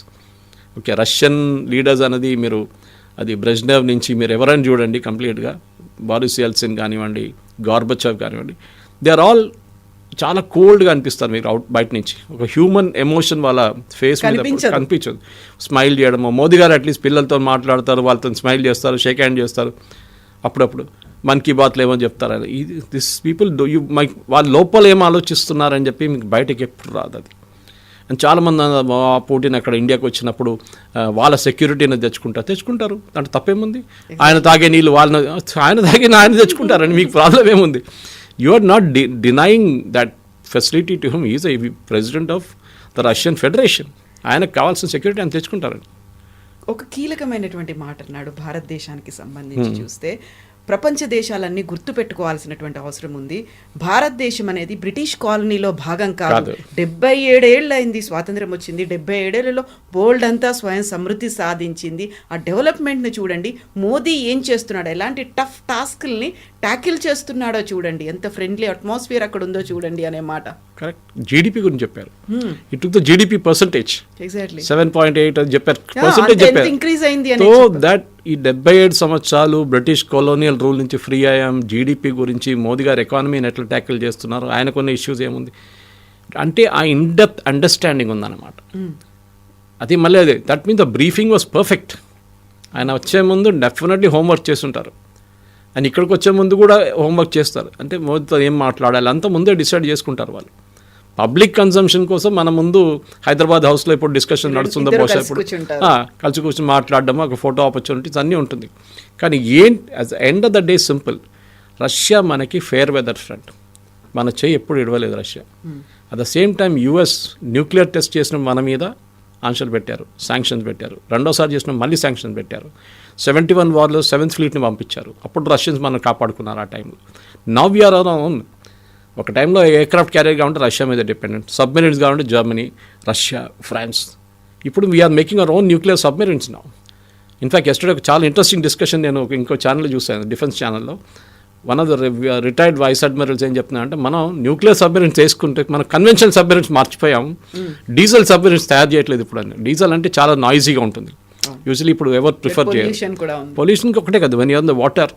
Okay, Russian leaders అనేది మీరు అది బ్రెజ్నెవ్ నుంచి మీరు ఎవరైనా చూడండి కంప్లీట్గా, బారిస్ ఎల్సిన్ కానివ్వండి, గార్బచవ్ కానివ్వండి, దే ఆర్ ఆల్ చాలా కోల్డ్గా అనిపిస్తారు మీకు బయట నుంచి. ఒక హ్యూమన్ ఎమోషన్ వాళ్ళ ఫేస్ మీద కనిపించదు. స్మైల్ చేయడము, మోదీ గారు అట్లీస్ట్ పిల్లలతో మాట్లాడతారు, వాళ్ళతో స్మైల్ చేస్తారు, షేక్ హ్యాండ్ చేస్తారు, అప్పుడప్పుడు మన్ కీ బాత్లో ఏమో చెప్తారు. దిస్ పీపుల్ వాళ్ళ లోపల ఏం ఆలోచిస్తున్నారని చెప్పి మీకు బయటకి ఎప్పుడు రాదు అది. అండ్ చాలామంది పుటిన్ అక్కడ ఇండియాకి వచ్చినప్పుడు వాళ్ళ సెక్యూరిటీని తెచ్చుకుంటారు, దాంట్లో తప్పేముంది? ఆయన తాగే నీళ్ళు ఆయన తెచ్చుకుంటారని మీకు ప్రాబ్లం ఏముంది? You are not denying that facility to him. Is a president of the Russian federation. ఆయనకు కావాల్సిన సెక్యూరిటీ ఆయన తెచ్చుకుంటారని ఒక కీలకమైనటువంటి మాట అన్నాడు. భారతదేశానికి సంబంధించి చూస్తే ప్రపంచ దేశాలన్నీ గుర్తుపెట్టుకోవాల్సినటువంటి అవసరం ఉంది. భారతదేశం అనేది బ్రిటిష్ కాలనీలో భాగం కాదు. 77 ఏళ్ళు అయింది స్వాతంత్రం వచ్చింది. 77 ఏళ్లలో బోల్డ్ అంతా స్వయం సమృద్ధి సాధించింది. ఆ డెవలప్మెంట్ని చూడండి. మోదీ ఏం చేస్తున్నాడు, ఎలాంటి టఫ్ టాస్క్ల్ని ట్యాకిల్ చేస్తున్నాడో చూడండి, ఎంత ఫ్రెండ్లీ అట్మాస్ఫియర్ అక్కడ ఉందో చూడండి అనే మాట. కరెక్ట్. జీడిపి గురించి చెప్పారు. It the GDP percentage exactly 7.8 అని చెప్పారు, పర్సంటేజ్ చెప్పారు. ఇంక్రీజ్ అయింది. సో దట్ ఈ 77 సంవత్సరాలు బ్రిటిష్ కొలోనియల్ రూల్ నుంచి ఫ్రీ అయ్యాం. జీడిపి గురించి మోదీ గారు ఎకానమీని ఎట్లా ట్యాకిల్ చేస్తున్నారు, ఆయనకున్న ఇష్యూస్ ఏముంది అంటే ఆ ఇన్డెప్త్ అండర్స్టాండింగ్ ఉందన్నమాట. అది మళ్ళీ అదే that means the briefing was perfect. ఆయన వచ్చే ముందు డెఫినెట్లీ హోంవర్క్ చేస్తుంటారు, అండ్ ఇక్కడికి వచ్చే ముందు కూడా హోంవర్క్ చేస్తారు. అంటే మోదీతో ఏం మాట్లాడాలి అంతా ముందే డిసైడ్ చేసుకుంటారు వాళ్ళు. పబ్లిక్ కన్సంప్షన్ కోసం మన ముందు హైదరాబాద్ హౌస్లో ఇప్పుడు డిస్కషన్ నడుస్తుందో బహుశా ఇప్పుడు కలిసి కూర్చొని మాట్లాడడం, ఒక ఫోటో ఆపర్చునిటీస్ అన్నీ ఉంటుంది. కానీ as end of the day simple, Russia మనకి ఫేర్ వెదర్ ఫ్రెండ్. మన చేయి ఎప్పుడు ఇడవలేదు Russia. At the same time US nuclear test చేసిన మన మీద ఆంక్షలు పెట్టారు, శాంక్షన్స్ పెట్టారు. రెండోసారి చేసిన మళ్ళీ శాంక్షన్ పెట్టారు. 71 వార్లో 7th ఫ్లీట్ని పంపించారు. అప్పుడు రష్యన్స్ మనం కాపాడుకున్నారు ఆ టైంలో. Now we're our own. ఒక టైంలో ఎయిర్క్రాఫ్ట్ క్యారియర్ కావాలంటే రష్యా మీద డిపెండెంట్, సబ్మెరీన్స్ కావాలంటే జర్మనీ, రష్యా, ఫ్రాన్స్. ఇప్పుడు we're making our own nuclear submarines now. In fact yesterday ఒక చాలా ఇంట్రెస్టింగ్ డిస్కషన్ నేను ఇంకో ఛానల్ చూశాను, డిఫెన్స్ ఛానల్లో. One of the retired vice admirals ఏం చెప్తున్నా అంటే, మనం న్యూక్లియర్ సబ్మెరీన్స్ వేసుకుంటే మనం కన్వెన్షనల్ సబ్మెరీన్స్ మర్చిపోయాం, డీజిల్ సబ్మెరీన్స్ తయారు చేయట్లేదు ఇప్పుడు అని. డీజిల్ అంటే చాలా నాయిజీగా ఉంటుంది. యూజువల్లీ ఇప్పుడు ఎవరు ప్రిఫర్ చేయరు. పొల్యూషన్కి ఒకటే కదా, when you're the water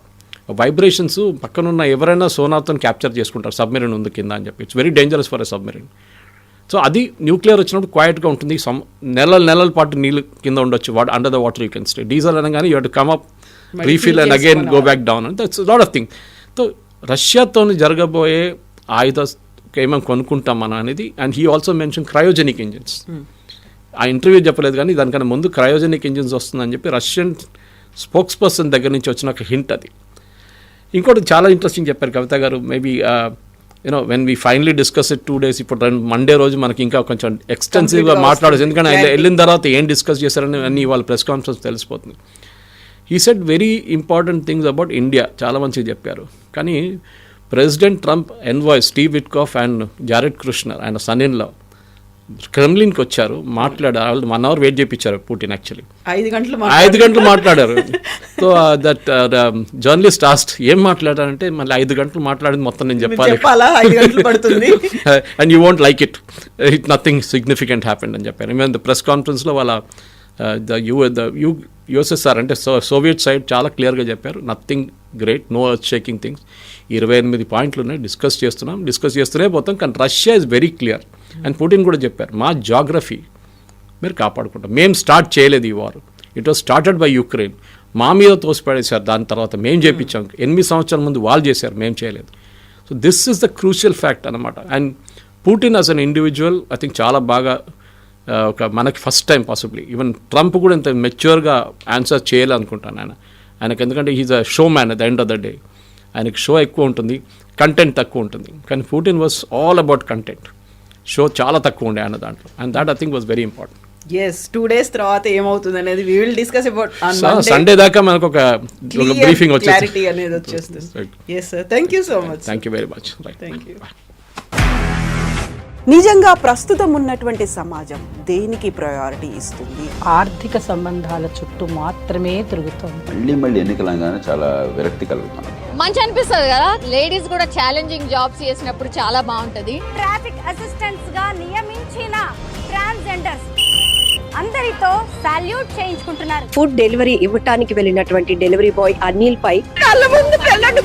vibrations పక్కనున్న ఎవరైనా సోనార్తో క్యాప్చర్ చేసుకుంటారు సబ్మెరీన్ ఉంది కింద అని చెప్పి. It's very dangerous for a submarine. So అది న్యూక్లియర్ వచ్చినప్పుడు క్వైట్గా ఉంటుంది. నెలల పాటు నీళ్ళు కింద ఉండొచ్చు, under the water you can stay. Diesel అనగానే you have to come up, refill and again go back down and that's lot of thing. So రష్యాతో జరగబోయే ఏమేమి కొనుక్కుంటాం మనం అనేది. And he also mention cryogenic engines. ఆ ఇంటర్వ్యూ చెప్పలేదు కానీ దానికన్నా ముందు క్రయోజెనిక్ ఇంజిన్స్ వస్తుందని చెప్పి రష్యన్ స్పోక్స్ పర్సన్ దగ్గర నుంచి వచ్చిన ఒక హింట్ అది. ఇంకోటి చాలా ఇంట్రెస్టింగ్ చెప్పారు కవిత గారు. Maybe you know when we finally discuss it 2 days, ఇప్పుడు మండే రోజు మనకి ఇంకా కొంచెం ఎక్స్టెన్సివ్గా మాట్లాడచ్చు, ఎందుకంటే ఆయన వెళ్ళిన తర్వాత ఏం డిస్కస్ చేశారని అన్ని వాళ్ళ ప్రెస్ కాన్ఫరెన్స్ తెలిసిపోతుంది. He said very important things about India, చాలా మంచిగా చెప్పారు. కానీ president Trump envoy Steve Witkoff and Jared Kushner, ఆయన సన్ ఇన్ లా, క్రెమ్లిన్కి వచ్చారు, మాట్లాడారు. 1 hour వెయిట్ చేయించారు పుటిన్. యాక్చువల్లీ 5 గంటలు మాట్లాడారు. సో దట్ జర్నలిస్ట్ ఆస్ట్ ఏం మాట్లాడారంటే, మళ్ళీ 5 గంటలు మాట్లాడింది మొత్తం నేను చెప్పాలి and you won't like it, nothing significant happened అని చెప్పారు. ఈవెన్ ద ప్రెస్ కాన్ఫరెన్స్లో వాళ్ళ యుఎస్ఎస్ఆర్ అంటే సోవియట్ సైడ్ చాలా క్లియర్గా చెప్పారు, nothing great, no earth shaking things. 28 పాయింట్లు ఉన్నాయి, డిస్కస్ చేస్తూనే పోతాం. కానీ Russia is very clear. And Putin కూడా చెప్పారు, మా జాగ్రఫీ మీరు కాపాడుకుంటాం, మేము స్టార్ట్ చేయలేదు ఈ war, it was started by Ukraine. మా మీద తోసిపడేశారు, దాని తర్వాత మేము చేయించాం. 8 సంవత్సరాల ముందు వాళ్ళు చేశారు, మేము చేయలేదు. So this is the crucial fact అనమాట. And Putin as an individual I think చాలా బాగా ఒక మనకి first time possibly even Trump కూడా ఇంత మెచ్యూర్గా ఆన్సర్ చేయాలనుకుంటాను ఆయనకు. ఎందుకంటే he's a showman at the end of the day. ఆయనకి షో ఎక్కువ ఉంటుంది, కంటెంట్ తక్కువ ఉంటుంది. కానీ Putin was all about content. Show చాలా తక్కువ ఉండే ఆయన దాంట్లో. And that I think was very important. yes 2 days తర్వాత ఏమవుతుంది అనేది we will discuss about on Monday. Sunday దాకా మనకు ఒక బ్రీఫింగ్ వచ్చేస్తుంది, క్లారిటీ అనేది వచ్చేస్తుంది. yes sir, thank you so much. thank you very much. right, thank you. నిజంగా ప్రస్తుతం ఉన్నటువంటి సమాజం దేనికి ప్రయారిటీ ఇస్తుంది? ఆర్థిక సంబంధాల చుట్టూ మాత్రమే తిరుగుతోంది. మళ్ళీ ఎన్నికలంగానే చాలా విరక్తి కలుగుతాం. మంచి అనిపిస్తుంది కదా, లేడీస్ కూడా ఛాలెంజింగ్ జాబ్స్ చేసినప్పుడు చాలా బాగుంటది. ట్రాఫిక్ అసిస్టెంట్స్ గా నియమించిన ట్రాన్స్జెండర్స్ అందరితో సాల్యూట్ చేయించుకుంటున్నారు. ఫుడ్ డెలివరీ ఇవ్వటానికి వెళ్ళినటువంటి డెలివరీ బాయ్ అనిల్ పై కళ్ళ ముందు పెళ్ళండి